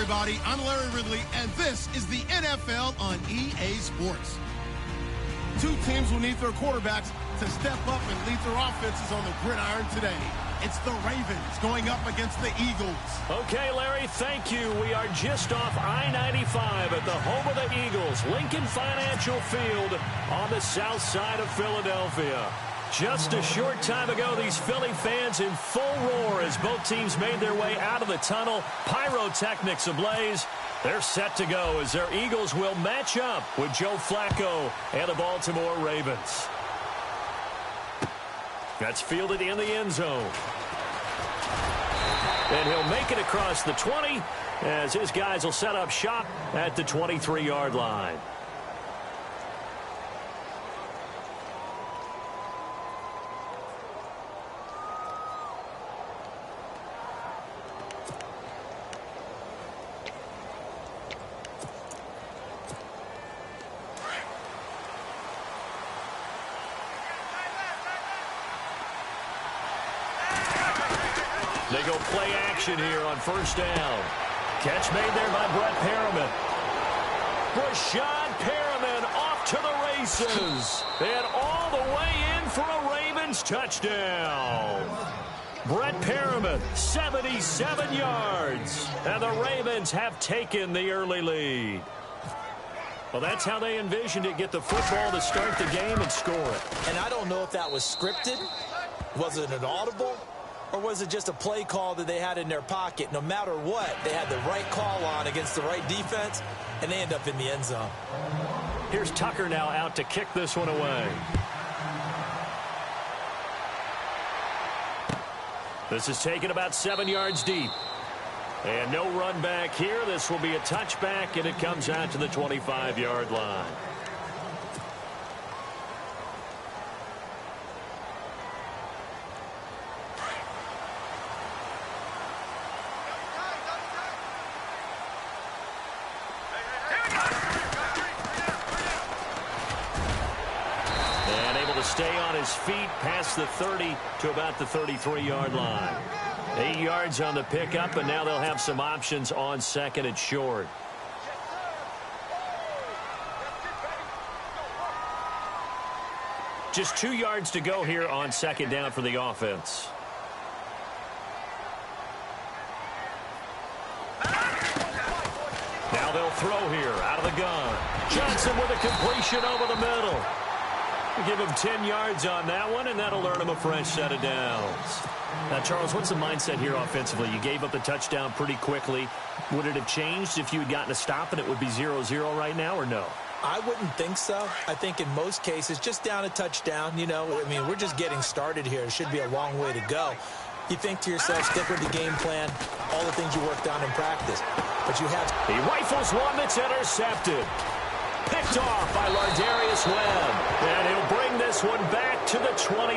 everybody. I'm Larry Ridley, and this is the NFL on EA Sports. Two teams will need their quarterbacks to step up and lead their offenses on the gridiron today. It's the Ravens going up against the Eagles. Okay, Larry, thank you. We are just off I-95 at the home of the Eagles, Lincoln Financial Field on the south side of Philadelphia. Just a short time ago, these Philly fans in full roar as both teams made their way out of the tunnel. Pyrotechnics ablaze. They're set to go as their Eagles will match up with Joe Flacco and the Baltimore Ravens. That's fielded in the end zone. And he'll make it across the 20 as his guys will set up shop at the 23-yard line. They go play action here on first down. Catch made there by Brett Perriman. Rashad Perriman off to the races. And all the way in for a Ravens touchdown. Brett Perriman, 77 yards. And the Ravens have taken the early lead. Well, that's how they envisioned it. Get the football to start the game and score it. And I don't know if that was scripted. Was it an audible? Or was it just a play call that they had in their pocket? No matter what, they had the right call on against the right defense, and they end up in the end zone. Here's Tucker now out to kick this one away. This is taken about 7 yards deep. And no run back here. This will be a touchback, and it comes out to the 25-yard line. Stay on his feet past the 30 to about the 33-yard line. 8 yards on the pickup, and now they'll have some options on second and short. Just 2 yards to go here on second down for the offense. Now they'll throw here out of the gun. Johnson with a completion over the middle. Give him 10 yards on that one, and that'll earn him a fresh set of downs. Now, Charles, what's the mindset here offensively? You gave up the touchdown pretty quickly. Would it have changed if you had gotten a stop and it would be 0-0 right now, or no? I wouldn't think so. I think in most cases, just down a touchdown, you know, I mean, we're just getting started here. It should be a long way to go. You think to yourself, stick with the game plan, all the things you worked on in practice. But you have... He rifles one that's intercepted. Picked off by Lardarius Webb. And he'll bring this one back to the 29.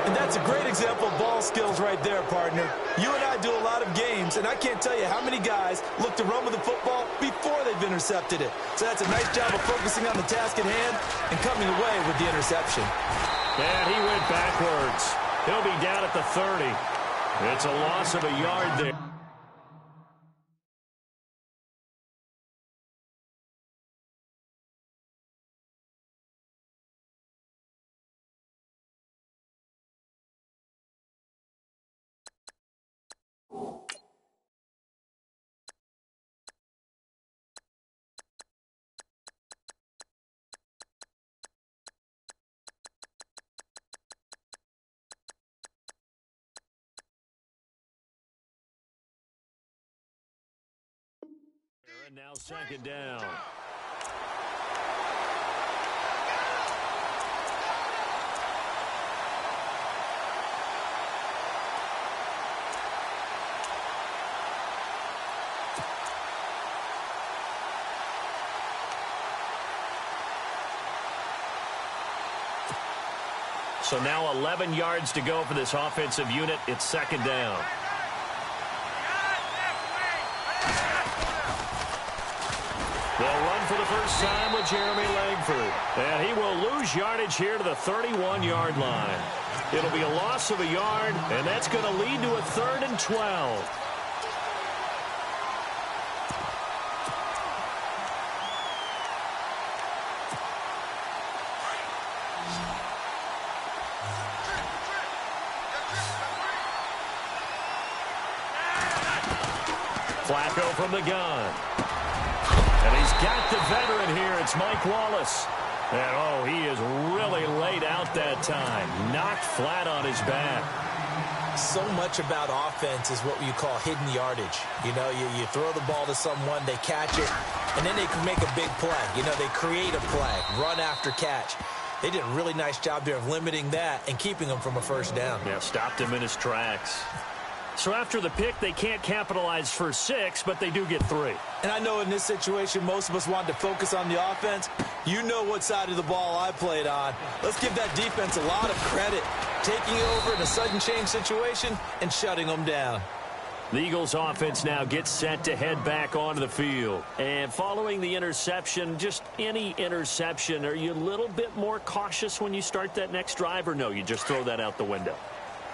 And that's a great example of ball skills right there, partner. You and I do a lot of games, and I can't tell you how many guys look to run with the football before they've intercepted it. So that's a nice job of focusing on the task at hand and coming away with the interception. And he went backwards. He'll be down at the 30. It's a loss of a yard there. And now second down. So now 11 yards to go for this offensive unit. It's second down. They'll run for the first time with Jeremy Langford. And he will lose yardage here to the 31-yard line. It'll be a loss of a yard, and that's going to lead to a 3rd and 12. Flacco from the gun. And he's got the veteran here. It's Mike Wallace. And, oh, he is really laid out that time. Knocked flat on his back. So much about offense is what you call hidden yardage. You know, you throw the ball to someone, they catch it, and then they can make a big play. You know, they create a play, run after catch. They did a really nice job there of limiting that and keeping him from a first down. Yeah, stopped him in his tracks. So after the pick, they can't capitalize for 6, but they do get 3. And I know in this situation, most of us wanted to focus on the offense. You know what side of the ball I played on. Let's give that defense a lot of credit. Taking it over in a sudden change situation and shutting them down. The Eagles offense now gets set to head back onto the field. And following the interception, just any interception, are you a little bit more cautious when you start that next drive, or no, you just throw that out the window?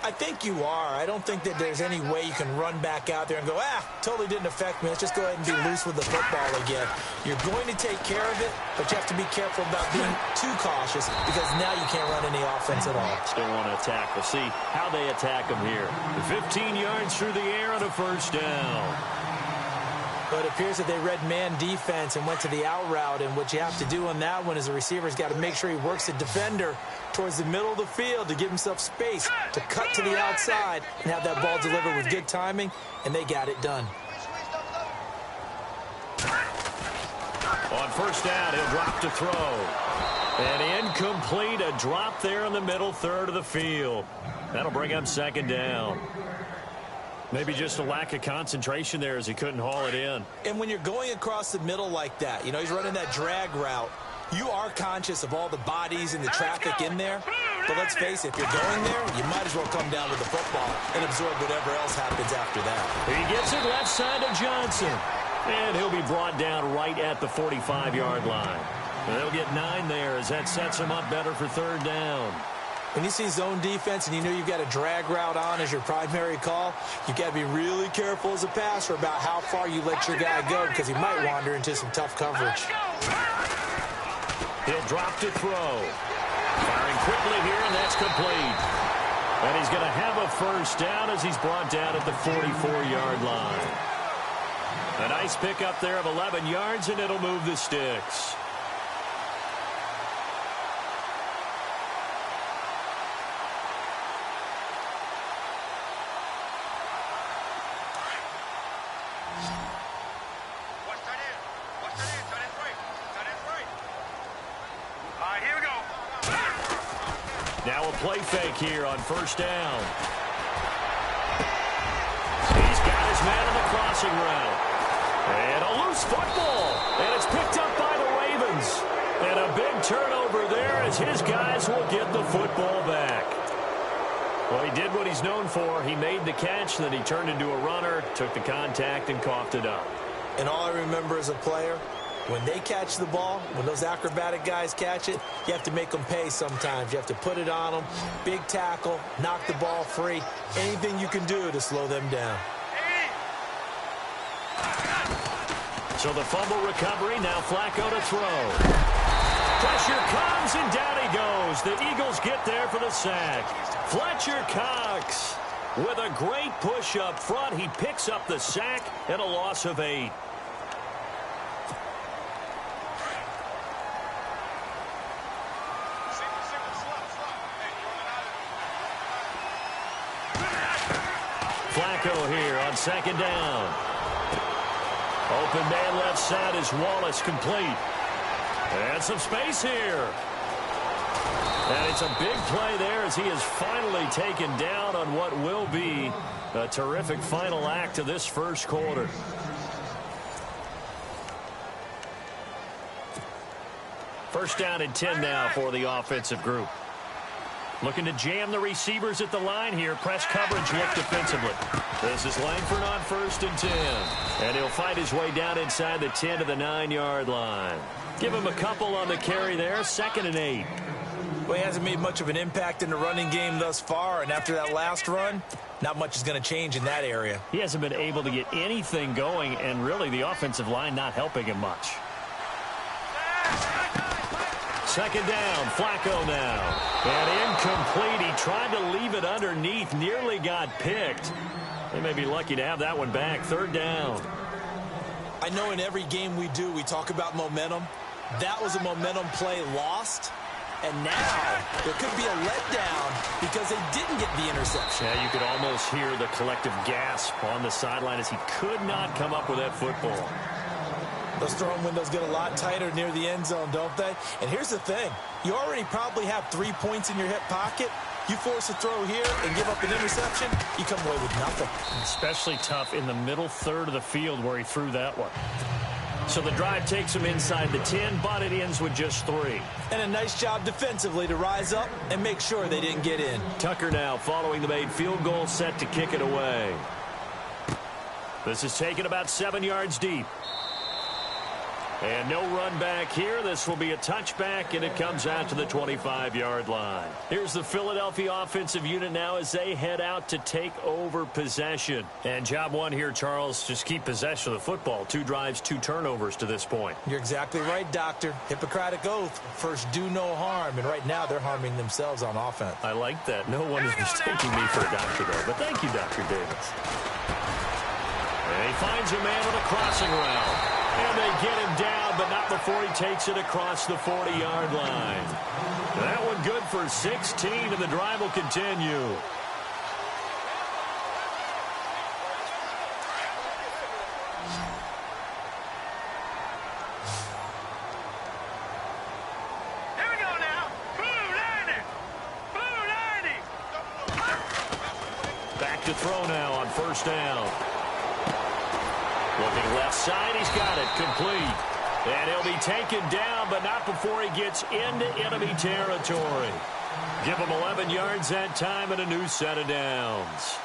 I think you are. I don't think that there's any way you can run back out there and go, totally didn't affect me. Let's just go ahead and be loose with the football again. You're going to take care of it, but you have to be careful about being too cautious because now you can't run any offense at all. Still want to attack. We'll see how they attack them here. 15 yards through the air on a first down. But it appears that they read man defense and went to the out route, and what you have to do on that one is the receiver's got to make sure he works the defender towards the middle of the field to give himself space to cut to the outside and have that ball delivered with good timing, and they got it done. On first down, he'll drop to throw. And incomplete, a drop there in the middle third of the field. That'll bring up second down. Maybe just a lack of concentration there as he couldn't haul it in. And when you're going across the middle like that, you know, he's running that drag route, you are conscious of all the bodies and the traffic in there. But let's face it, if you're going there, you might as well come down with the football and absorb whatever else happens after that. He gets it left side to Johnson. And he'll be brought down right at the 45-yard line. And they'll get 9 there as that sets him up better for third down. When you see zone defense and you know you've got a drag route on as your primary call, you've got to be really careful as a passer about how far you let your guy go because he might wander into some tough coverage. He'll drop to throw. Firing quickly here, and that's complete. And he's going to have a first down as he's brought down at the 44-yard line. A nice pickup there of 11 yards, and it'll move the sticks. Now a play fake here on first down. He's got his man in the crossing route. And a loose football. And it's picked up by the Ravens. And a big turnover there as his guys will get the football back. Well, he did what he's known for. He made the catch, then he turned into a runner, took the contact, and coughed it up. And all I remember as a player, when they catch the ball, when those acrobatic guys catch it, you have to make them pay sometimes. You have to put it on them, big tackle, knock the ball free, anything you can do to slow them down. So the fumble recovery, now Flacco to throw. Pressure comes, and down he goes. The Eagles get there for the sack. Fletcher Cox with a great push up front. He picks up the sack and a loss of 8. Flacco here on second down. Open man left side is Wallace, complete. And some space here. And it's a big play there as he is finally taken down on what will be a terrific final act of this first quarter. First down and 10 now for the offensive group. Looking to jam the receivers at the line here. Press coverage look defensively. This is Langford on first and 10. And he'll fight his way down inside the 10 to the 9-yard line. Give him a couple on the carry there. Second and 8. Well, he hasn't made much of an impact in the running game thus far. And after that last run, not much is going to change in that area. He hasn't been able to get anything going. And really the offensive line not helping him much. Second down, Flacco now. And incomplete. He tried to leave it underneath, nearly got picked. They may be lucky to have that one back. Third down. I know in every game we do, we talk about momentum. That was a momentum play lost. And now there could be a letdown because they didn't get the interception. Yeah, you could almost hear the collective gasp on the sideline as he could not come up with that football. Those throwing windows get a lot tighter near the end zone, don't they? And here's the thing. You already probably have 3 points in your hip pocket. You force a throw here and give up an interception, you come away with nothing. Especially tough in the middle third of the field where he threw that one. So the drive takes him inside the 10, but it ends with just 3. And a nice job defensively to rise up and make sure they didn't get in. Tucker now following the made field goal, set to kick it away. This is taken about 7 yards deep. And no run back here. This will be a touchback, and it comes out to the 25-yard line. Here's the Philadelphia offensive unit now as they head out to take over possession. And job one here, Charles, just keep possession of the football. 2 drives, 2 turnovers to this point. You're exactly right, Doctor. Hippocratic oath. First, do no harm. And right now, they're harming themselves on offense. I like that. No one is mistaking me for a doctor, though. But thank you, Dr. Davis. And he finds a man on a crossing route. And they get him down, but not before he takes it across the 40-yard line. That one good for 16, and the drive will continue. Here we go now. Blue 90. Back to throw now on first down. Looking left side, he's got it, complete. And he'll be taken down, but not before he gets into enemy territory. Give him 11 yards that time and a new set of downs.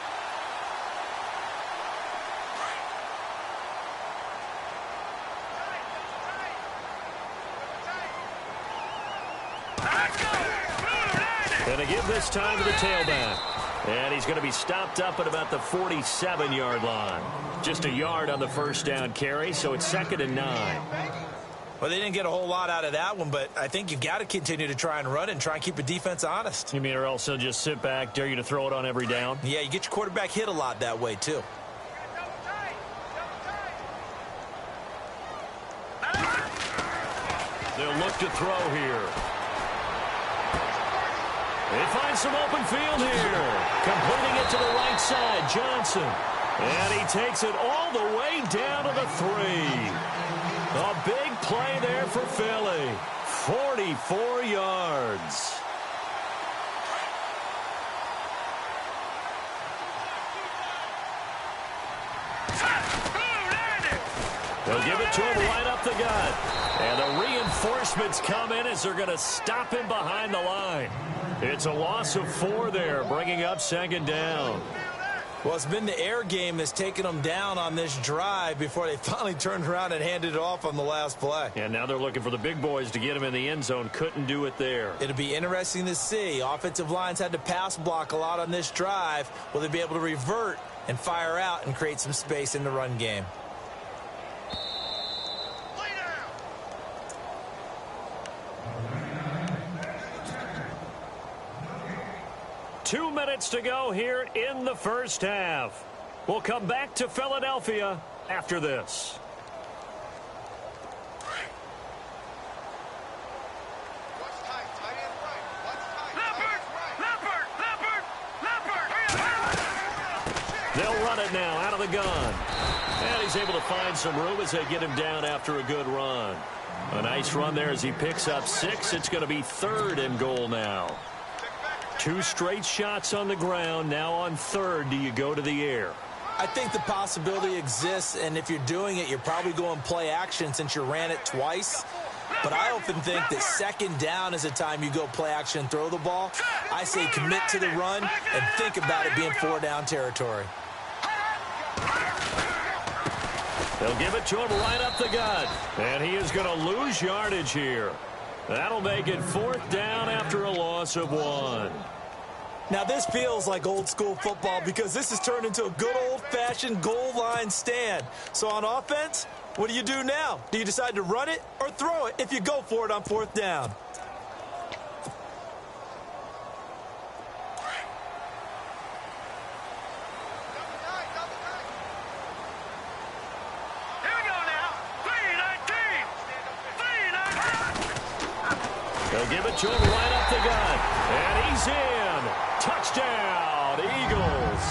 And they give this time to the tailback. And he's going to be stopped up at about the 47-yard line. Just a yard on the first down carry, so it's 2nd and 9. Well, they didn't get a whole lot out of that one, but I think you've got to continue to try and run and try and keep the defense honest. You mean or else he'll just sit back, dare you to throw it on every down? Yeah, you get your quarterback hit a lot that way, too. They'll look to throw here. They find some open field here. Completing it to the right side, Johnson. And he takes it all the way down to the 3. A big play there for Philly. 44 yards. They'll give it to him right up the gut. And the reinforcements come in as they're going to stop him behind the line. It's a loss of 4 there, bringing up 2nd down. Well, it's been the air game that's taken them down on this drive before they finally turned around and handed it off on the last play. And now they're looking for the big boys to get him in the end zone. Couldn't do it there. It'll be interesting to see. Offensive lines had to pass block a lot on this drive. Will they be able to revert and fire out and create some space in the run game? 2 minutes to go here in the first half. We'll come back to Philadelphia after this. They'll run it now out of the gun. And he's able to find some room as they get him down after a good run. A nice run there as he picks up 6. It's going to be 3rd and goal now. 2 straight shots on the ground. Now on 3rd, do you go to the air? I think the possibility exists, and if you're doing it, you're probably going play action since you ran it twice. But I often think that 2nd down is the time you go play action and throw the ball. I say commit to the run and think about it being 4-down territory. They'll give it to him right up the gut. And he is going to lose yardage here. That'll make it 4th down after a loss of 1. Now, this feels like old-school football because this has turned into a good old-fashioned goal line stand. So on offense, what do you do now? Do you decide to run it or throw it if you go for it on 4th down? Give it to him right up the gut. And he's in. Touchdown, Eagles.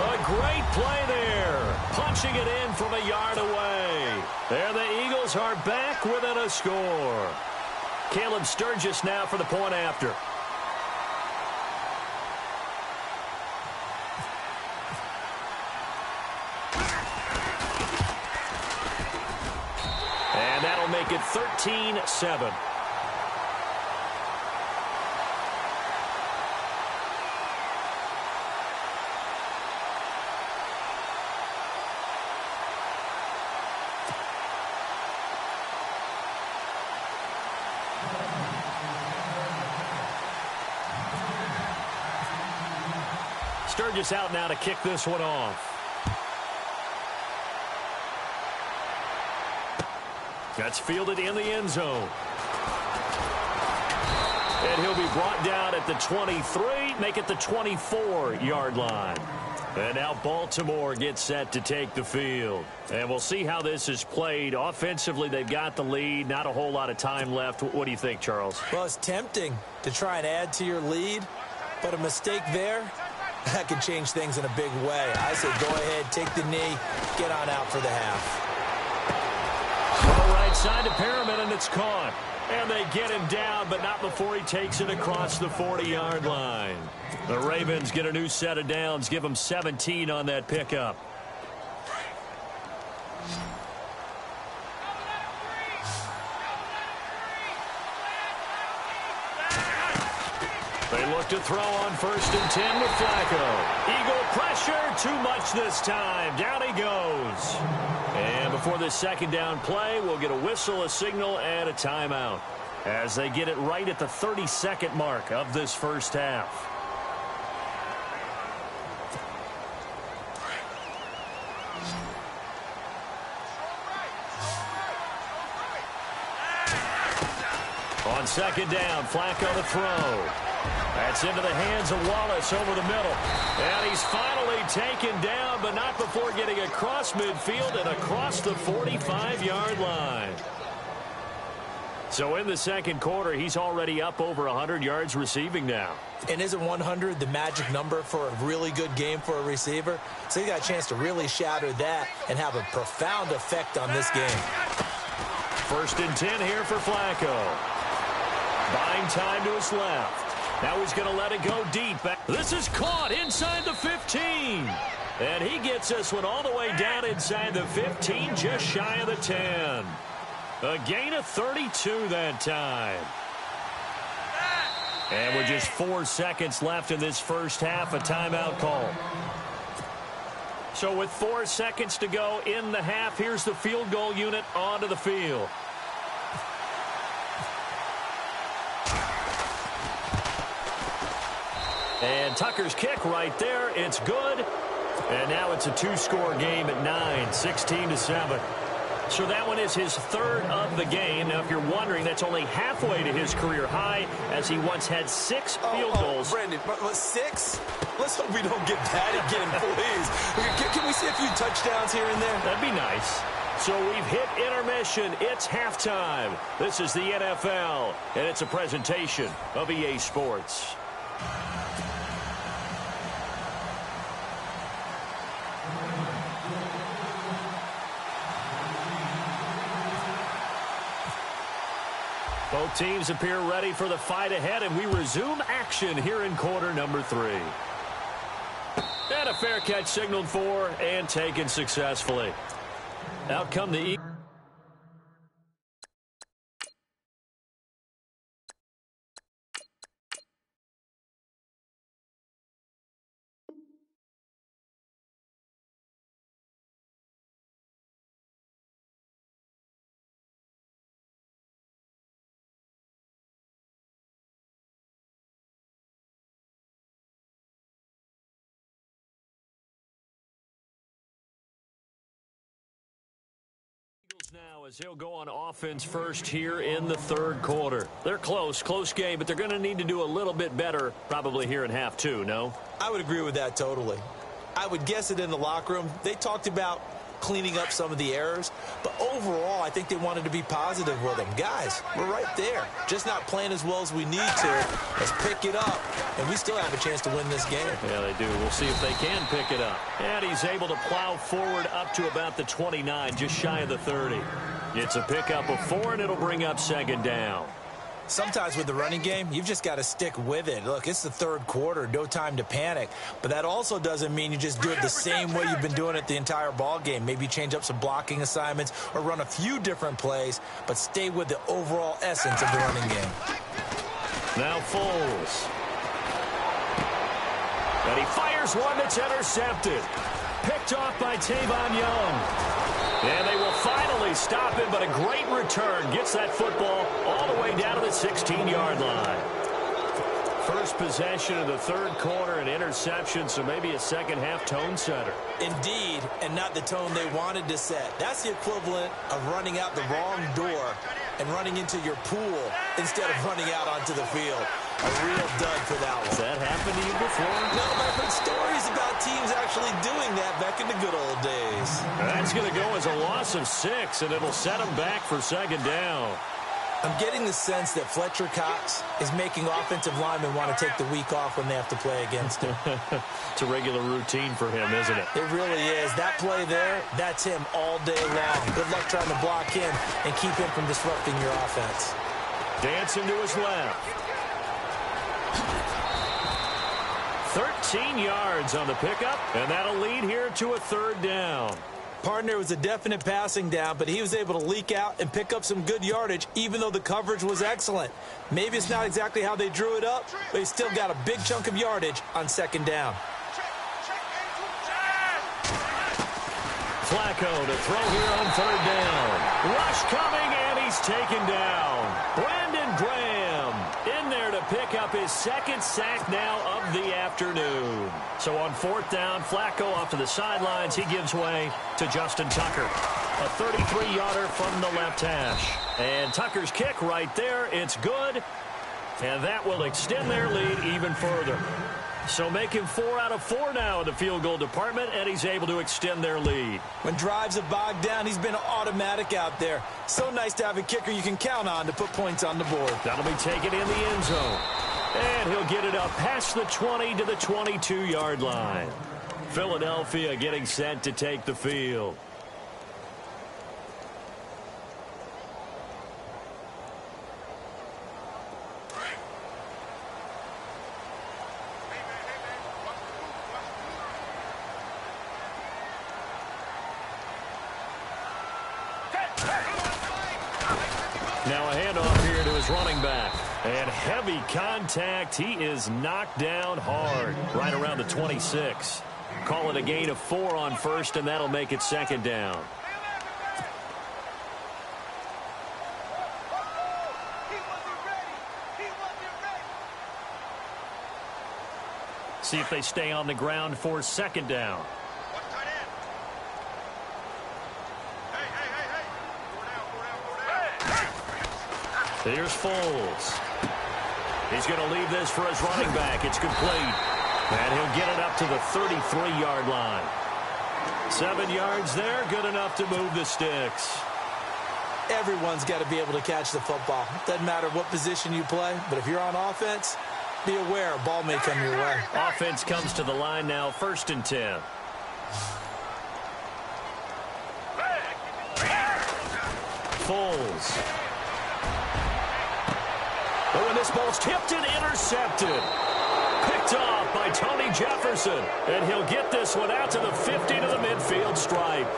A great play there. Punching it in from a yard away. There the Eagles are back within a score. Caleb Sturgis now for the point after. And that'll make it 13-7. Sturgis out now to kick this one off. That's fielded in the end zone. And he'll be brought down at the 23, make it the 24-yard line. And now Baltimore gets set to take the field. And we'll see how this is played. Offensively, they've got the lead. Not a whole lot of time left. What do you think, Charles? Well, it's tempting to try and add to your lead, but a mistake there, that could change things in a big way. I say go ahead, take the knee, get on out for the half. Right side to Perriman, and it's caught. And they get him down, but not before he takes it across the 40-yard line. The Ravens get a new set of downs, give them 17 on that pickup. They look to throw on 1st and 10 with Flacco. Eagle pressure, too much this time. Down he goes. And before this second down play, we'll get a whistle, a signal, and a timeout as they get it right at the 32nd mark of this first half. On 2nd down, Flacco to throw. That's into the hands of Wallace over the middle. And he's finally taken down, but not before getting across midfield and across the 45-yard line. So in the second quarter, he's already up over 100 yards receiving now. And isn't 100 the magic number for a really good game for a receiver? So he got a chance to really shatter that and have a profound effect on this game. 1st and 10 here for Flacco. Buying time to his left. Now he's going to let it go deep. This is caught inside the 15. And he gets this one all the way down inside the 15, just shy of the 10. A gain of 32 that time. And with just 4 seconds left in this first half, a timeout call. So with 4 seconds to go in the half, here's the field goal unit onto the field. And Tucker's kick right there. It's good. And now it's a 2-score game at 9, 16-7. So that one is his 3rd of the game. Now, if you're wondering, that's only halfway to his career high, as he once had 6 field goals. Brandon, 6? Let's hope we don't get that again, please. Can we see a few touchdowns here and there? That'd be nice. So we've hit intermission. It's halftime. This is the NFL, and it's a presentation of EA Sports. Both teams appear ready for the fight ahead, and we resume action here in quarter number 3. And a fair catch signaled for and taken successfully. Out come the Eagles. Now as he'll go on offense first here in the 3rd quarter. They're close game, but they're going to need to do a little bit better probably here in half 2, no? I would agree with that totally. I would guess it in the locker room. They talked about cleaning up some of the errors. But overall, I think they wanted to be positive with them. Guys, we're right there. Just not playing as well as we need to. Let's pick it up, and we still have a chance to win this game. Yeah, they do. We'll see if they can pick it up. And he's able to plow forward up to about the 29, just shy of the 30. It's a pickup of 4, and it'll bring up second down. Sometimes with the running game, you've just got to stick with it. Look, it's the third quarter, no time to panic. But that also doesn't mean you just do it the same way you've been doing it the entire ball game. Maybe change up some blocking assignments or run a few different plays, but stay with the overall essence of the running game. Now Foles. And he fires one that's intercepted. Picked off by Tavon Young. And they will finally stop him, but a great return gets that football all the way down to the 16-yard line. First possession of the third quarter, an interception, so maybe a second-half tone setter. Indeed, and not the tone they wanted to set. That's the equivalent of running out the wrong door and running into your pool instead of running out onto the field. A real dud for that one. Has that happened to you before? No, but I've heard stories about teams actually doing that back in the good old days. That's going to go as a loss of 6, and it'll set them back for second down. I'm getting the sense that Fletcher Cox is making offensive linemen want to take the week off when they have to play against him. It's a regular routine for him, isn't it? It really is. That play there, that's him all day long. Good luck trying to block him and keep him from disrupting your offense. Dancing to his left. 13 yards on the pickup, and that'll lead here to a third down. Partner was a definite passing down, but he was able to leak out and pick up some good yardage, even though the coverage was excellent. Maybe it's not exactly how they drew it up, but he still got a big chunk of yardage on second down. Flacco to throw here on third down. Rush coming, and he's taken down. Brandon Graham in there to pick up his second sack now of the afternoon. So on fourth down, Flacco off to the sidelines. He gives way to Justin Tucker. A 33-yarder from the left hash. And Tucker's kick right there. It's good. And that will extend their lead even further. So making 4 out of 4 now in the field goal department, and he's able to extend their lead. When drives have bogged down, he's been automatic out there. So nice to have a kicker you can count on to put points on the board. That'll be taken in the end zone. And he'll get it up past the 20 to the 22-yard line. Philadelphia getting set to take the field. Now a handoff here to his running back. And heavy contact. He is knocked down hard right around the 26. Call it a gain of 4 on first, and that'll make it second down. See if they stay on the ground for second down. Here's Foles. He's going to leave this for his running back. It's complete. And he'll get it up to the 33-yard line. 7 yards there, good enough to move the sticks. Everyone's got to be able to catch the football. Doesn't matter what position you play, but if you're on offense, be aware a ball may come your way. Offense comes to the line now, 1st and 10. Foles. But when this ball's tipped and intercepted. Picked off by Tony Jefferson. And he'll get this one out to the 50 to the midfield stripe.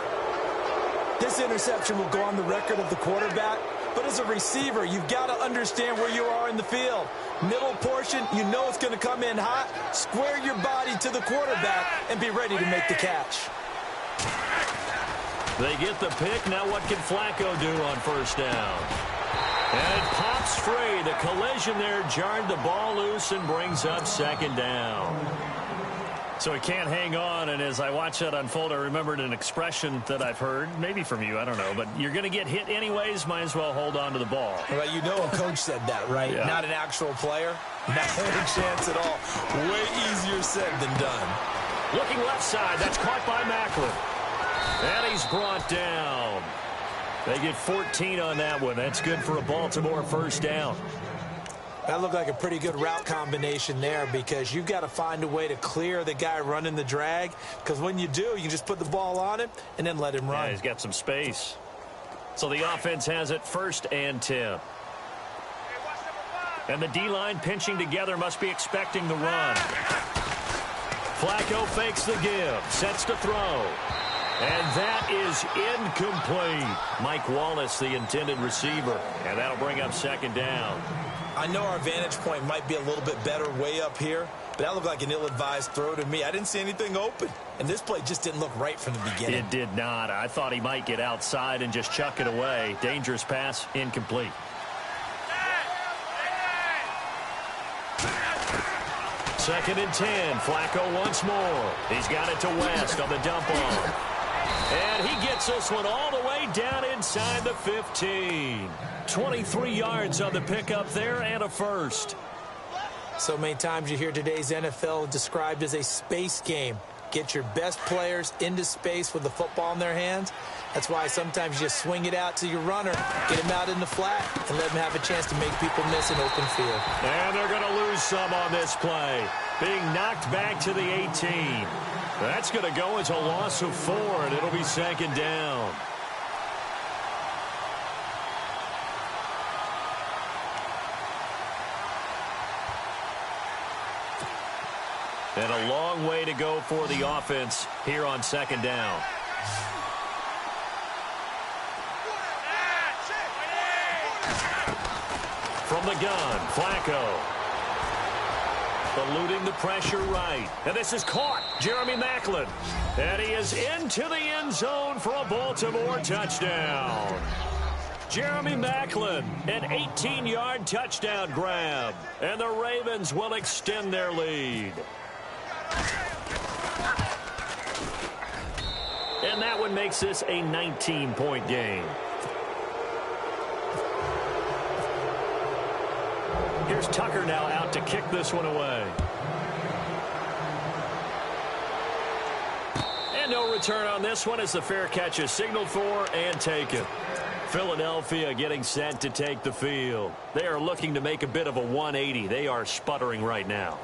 This interception will go on the record of the quarterback. But as a receiver, you've got to understand where you are in the field. Middle portion, you know it's going to come in hot. Square your body to the quarterback and be ready to make the catch. They get the pick. Now what can Flacco do on first down? And it pops free. The collision there jarred the ball loose and brings up second down. So he can't hang on, and as I watch that unfold, I remembered an expression that I've heard, maybe from you, I don't know, but you're going to get hit anyways, might as well hold on to the ball. Well, you know a coach said that, right? Yeah. Not an actual player. Not a chance at all. Way easier said than done. Looking left side, that's caught by Macklin. And he's brought down. They get 14 on that one. That's good for a Baltimore first down. That looked like a pretty good route combination there, because you've got to find a way to clear the guy running the drag, because when you do, you can just put the ball on him and then let him run. Yeah, he's got some space. So the offense has it 1st and 10. And the D-line pinching together must be expecting the run. Flacco fakes the give, sets to throw. And that is incomplete. Mike Wallace, the intended receiver. And that'll bring up 2nd down. I know our vantage point might be a little bit better way up here, but that looked like an ill-advised throw to me. I didn't see anything open, and this play just didn't look right from the beginning. It did not. I thought he might get outside and just chuck it away. Dangerous pass, incomplete. Second and 10. Flacco once more. He's got it to West on the dump off. And he gets this one all the way down inside the 15. 23 yards on the pickup there and a first. So many times you hear today's NFL described as a space game. Get your best players into space with the football in their hands. That's why sometimes you just swing it out to your runner, get him out in the flat, and let him have a chance to make people miss an open field. And they're going to lose some on this play. Being knocked back to the 18. That's going to go as a loss of 4, and it'll be 2nd down. And a long way to go for the offense here on 2nd down. From the gun, Flacco. Eluding the pressure right. And this is caught. Jeremy Maclin. And he is into the end zone for a Baltimore touchdown. Jeremy Maclin, an 18-yard touchdown grab. And the Ravens will extend their lead. And that one makes this a 19-point game. Here's Tucker now out to kick this one away. And no return on this one as the fair catch is signaled for and taken. Philadelphia getting set to take the field. They are looking to make a bit of a 180. They are sputtering right now.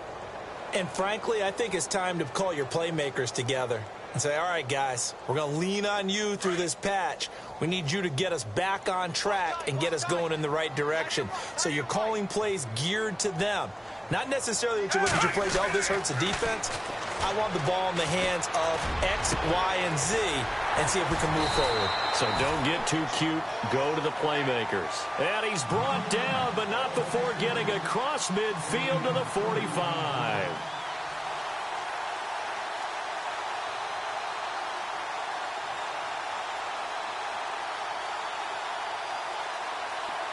And frankly, I think it's time to call your playmakers together and say, all right, guys, we're going to lean on you through this patch. We need you to get us back on track and get us going in the right direction. So you're calling plays geared to them. Not necessarily that you look at your plays, oh, this hurts the defense. I want the ball in the hands of X, Y, and Z and see if we can move forward. So don't get too cute. Go to the playmakers. And he's brought down, but not before getting across midfield to the 45.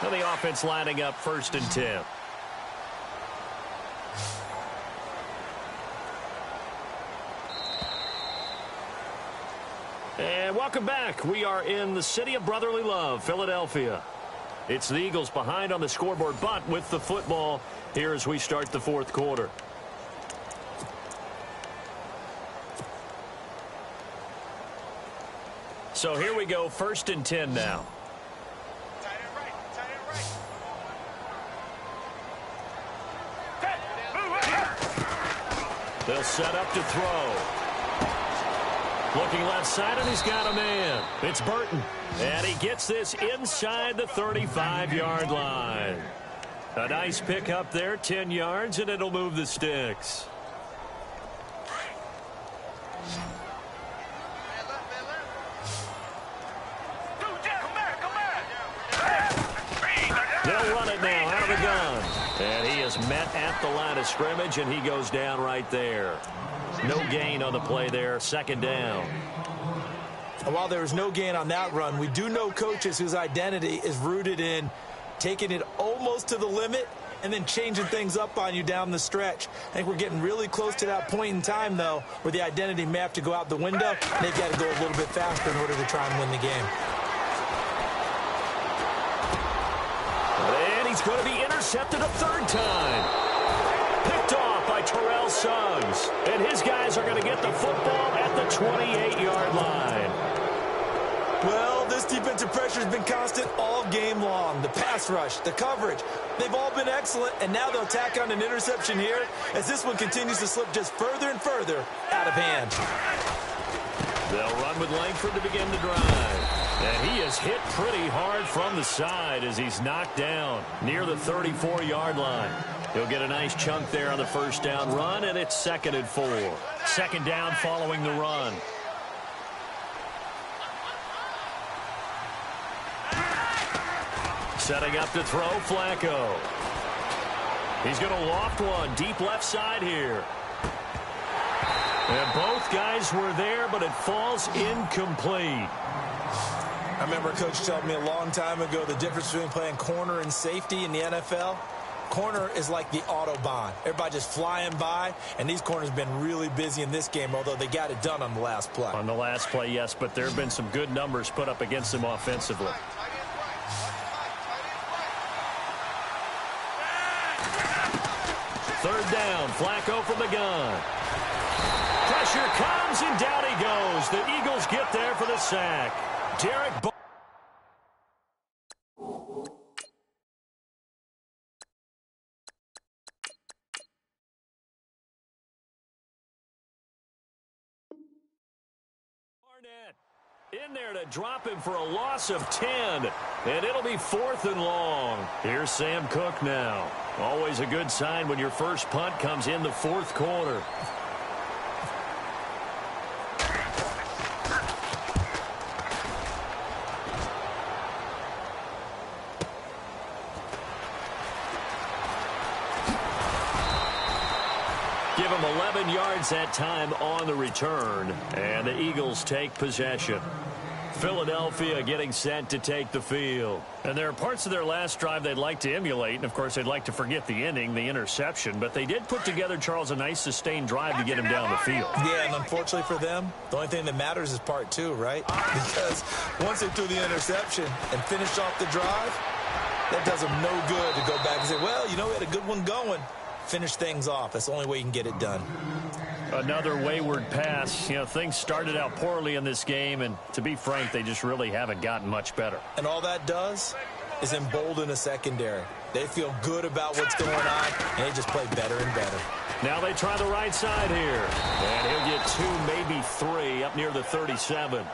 Now the offense lining up 1st and 10. And welcome back. We are in the city of brotherly love, Philadelphia. It's the Eagles behind on the scoreboard, but with the football here as we start the 4th quarter. So here we go, 1st and 10 now. They'll set up to throw. Looking left side, and he's got a man. It's Burton. And he gets this inside the 35-yard line. A nice pick up there, 10 yards, and it'll move the sticks. They'll run it now out of the gun. And he is met at the line of scrimmage, and he goes down right there. No gain on the play there, 2nd down. And while there was no gain on that run, we do know coaches whose identity is rooted in taking it almost to the limit and then changing things up on you down the stretch. I think we're getting really close to that point in time, though, where the identity may have to go out the window, and they've got to go a little bit faster in order to try and win the game. And he's going to be intercepted a 3rd time. Picked off by Terrell Suggs. And his guys are going to get the football at the 28-yard line. Well, this defensive pressure has been constant all game long. The pass rush, the coverage, they've all been excellent, and now they'll tack on an interception here as this one continues to slip just further and further out of hand. They'll run with Langford to begin the drive. And he is hit pretty hard from the side as he's knocked down near the 34-yard line. He'll get a nice chunk there on the first down run, and it's 2nd and 4. Second down following the run. Setting up to throw, Flacco. He's going to loft one deep left side here. And both guys were there, but it falls incomplete. I remember a coach telling me a long time ago the difference between playing corner and safety in the NFL. Corner is like the Autobahn. Everybody just flying by, and these corners have been really busy in this game, although they got it done on the last play. On the last play, yes, but there have been some good numbers put up against them offensively. Third down, Flacco from the gun. Pressure comes, and down he goes. The Eagles get there for the sack. Derek Barnett in there to drop him for a loss of 10, and it'll be 4th and long. Here's Sam Cook now. Always a good sign when your first punt comes in the 4th quarter. Give him 11 yards that time on the return, and the Eagles take possession. Philadelphia getting set to take the field. And there are parts of their last drive they'd like to emulate, and of course they'd like to forget the ending, the interception, but they did put together, Charles, a nice sustained drive to get him down the field. Yeah, and unfortunately for them, the only thing that matters is part 2, right? Because once they threw the interception and finished off the drive, that does them no good to go back and say, well, you know, we had a good one going. Finish things off. That's the only way you can get it done. Another wayward pass. You know, things started out poorly in this game, and to be frank, they just really haven't gotten much better. And all that does is embolden a secondary. They feel good about what's going on, and they just play better and better. Now they try the right side here. And he'll get 2, maybe 3, up near the 37.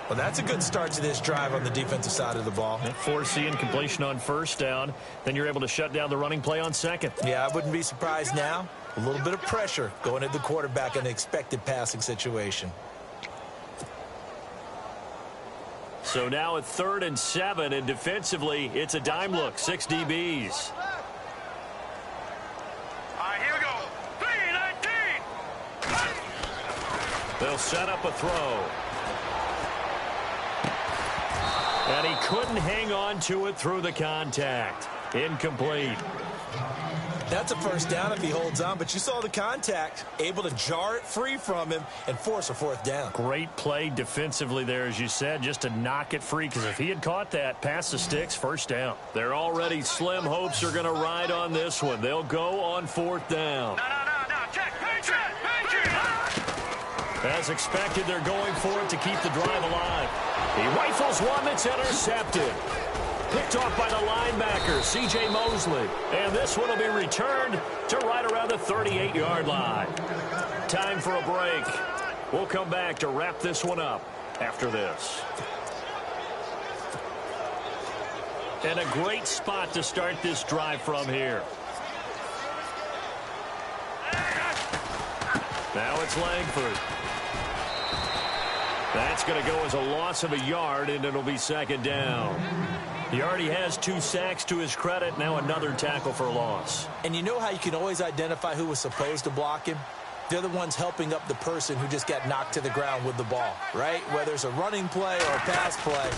Well, that's a good start to this drive on the defensive side of the ball. Forcing completion on first down. Then you're able to shut down the running play on second. Yeah, I wouldn't be surprised now. A little bit of pressure going at the quarterback in the expected passing situation. So now at 3rd and 7, and defensively, it's a dime look. 6 DBs. All right, here we go. 3-19. They'll set up a throw. And he couldn't hang on to it through the contact. Incomplete. That's a first down if he holds on, but you saw the contact, able to jar it free from him and force a 4th down. Great play defensively there, as you said, just to knock it free, because if he had caught that, past the sticks, first down. Their already slim hopes are going to ride on this one. They'll go on 4th down. No. Check. As expected, they're going for it to keep the drive alive. He rifles one that's intercepted. Picked off by the linebacker, C.J. Mosley. And this one will be returned to right around the 38-yard line. Time for a break. We'll come back to wrap this one up after this. And a great spot to start this drive from here. Now it's Langford. That's going to go as a loss of a yard, and it'll be 2nd down. He already has 2 sacks to his credit. Now another tackle for a loss. And you know how you can always identify who was supposed to block him? They're the ones helping up the person who just got knocked to the ground with the ball, right? Whether it's a running play or a pass play,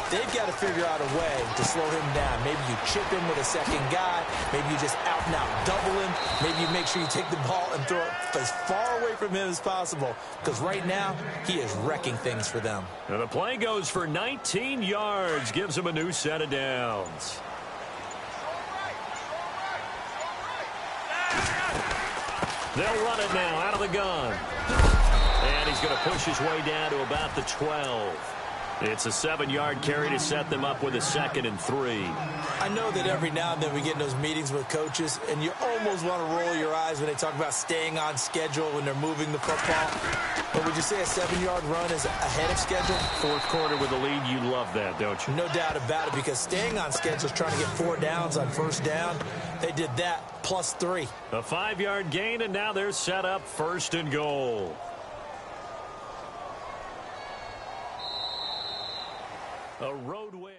they've got to figure out a way to slow him down. Maybe you chip him with a second guy. Maybe you just out-and-out double him. Maybe you make sure you take the ball and throw it as far away from him as possible, because right now he is wrecking things for them. Now the play goes for 19 yards, gives him a new set of downs. They'll run it now out of the gun. And he's going to push his way down to about the 12. It's a 7-yard carry to set them up with a 2nd and 3. I know that every now and then we get in those meetings with coaches, and you almost want to roll your eyes when they talk about staying on schedule when they're moving the football. But would you say a 7-yard run is ahead of schedule? Fourth quarter with a lead, you love that, don't you? No doubt about it, because staying on schedule is trying to get 4 downs on first down. They did that, plus 3. A 5-yard gain, and now they're set up 1st and goal. A road win.